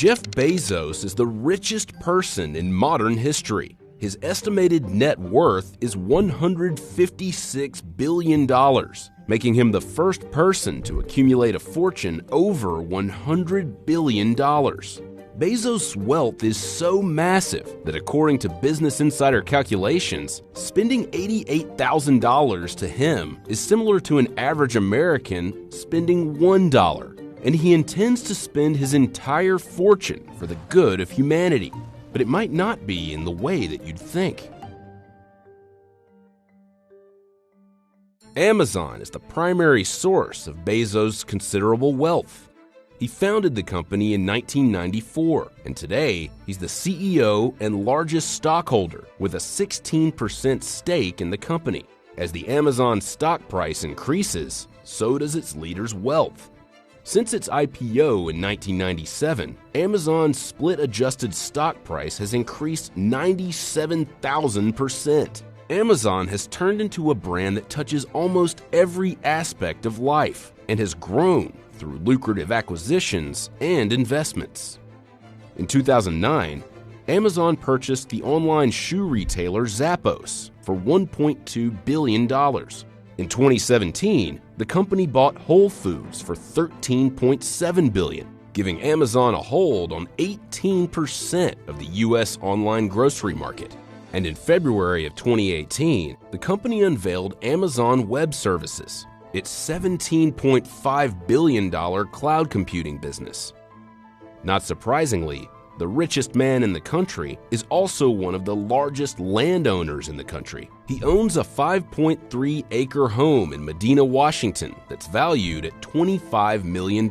Jeff Bezos is the richest person in modern history. His estimated net worth is $156 billion, making him the first person to accumulate a fortune over $100 billion. Bezos' wealth is so massive that according to Business Insider calculations, spending $88,000 to him is similar to an average American spending $1. And he intends to spend his entire fortune for the good of humanity. But it might not be in the way that you'd think. Amazon is the primary source of Bezos' considerable wealth. He founded the company in 1994, and today he's the CEO and largest stockholder with a 16% stake in the company. As the Amazon stock price increases, so does its leader's wealth. Since its IPO in 1997, Amazon's split-adjusted stock price has increased 97,000%. Amazon has turned into a brand that touches almost every aspect of life and has grown through lucrative acquisitions and investments. In 2009, Amazon purchased the online shoe retailer Zappos for $1.2 billion. In 2017, the company bought Whole Foods for $13.7 billion, giving Amazon a hold on 18% of the U.S. online grocery market. And in February of 2018, the company unveiled Amazon Web Services, its $17.5 billion cloud computing business. Not surprisingly, the richest man in the country is also one of the largest landowners in the country. He owns a 5.3-acre home in Medina, Washington that's valued at $25 million.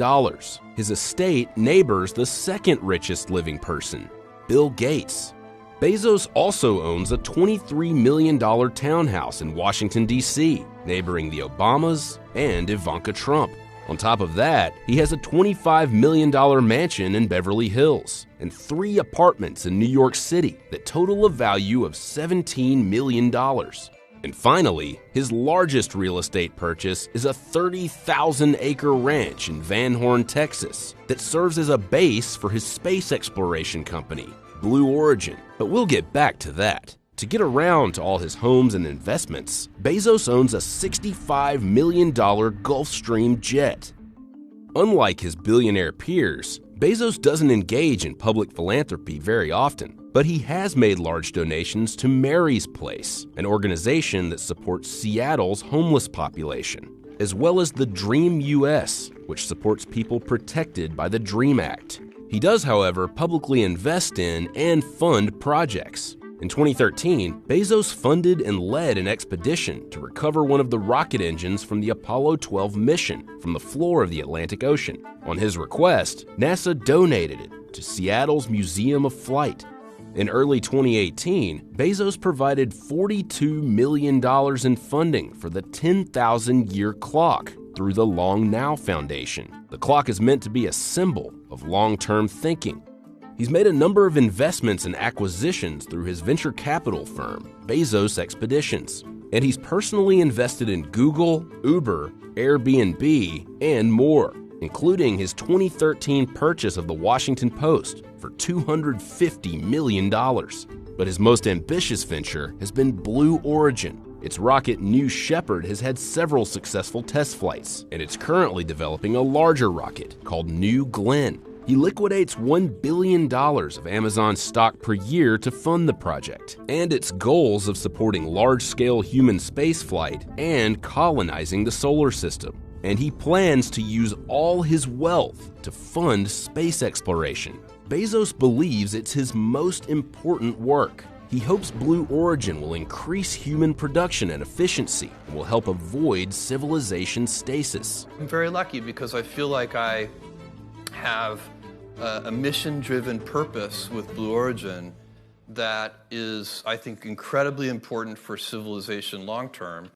His estate neighbors the second richest living person, Bill Gates. Bezos also owns a $23 million townhouse in Washington, D.C., neighboring the Obamas and Ivanka Trump. On top of that, he has a $25 million mansion in Beverly Hills and 3 apartments in New York City that total a value of $17 million. And finally, his largest real estate purchase is a 30,000-acre ranch in Van Horn, Texas, that serves as a base for his space exploration company, Blue Origin. But we'll get back to that. To get around to all his homes and investments, Bezos owns a $65 million Gulfstream jet. Unlike his billionaire peers, Bezos doesn't engage in public philanthropy very often, but he has made large donations to Mary's Place, an organization that supports Seattle's homeless population, as well as the Dream US, which supports people protected by the DREAM Act. He does, however, publicly invest in and fund projects. In 2013, Bezos funded and led an expedition to recover one of the rocket engines from the Apollo 12 mission from the floor of the Atlantic Ocean. On his request, NASA donated it to Seattle's Museum of Flight. In early 2018, Bezos provided $42 million in funding for the 10,000-year clock through the Long Now Foundation. The clock is meant to be a symbol of long-term thinking. He's made a number of investments and acquisitions through his venture capital firm, Bezos Expeditions. And he's personally invested in Google, Uber, Airbnb, and more, including his 2013 purchase of the Washington Post for $250 million. But his most ambitious venture has been Blue Origin. Its rocket New Shepard has had several successful test flights, and it's currently developing a larger rocket called New Glenn. He liquidates $1 billion of Amazon stock per year to fund the project and its goals of supporting large-scale human spaceflight and colonizing the solar system. And he plans to use all his wealth to fund space exploration. Bezos believes it's his most important work. He hopes Blue Origin will increase human production and efficiency and will help avoid civilization stasis. I'm very lucky because I feel like I have a mission-driven purpose with Blue Origin that is, I think, incredibly important for civilization long-term.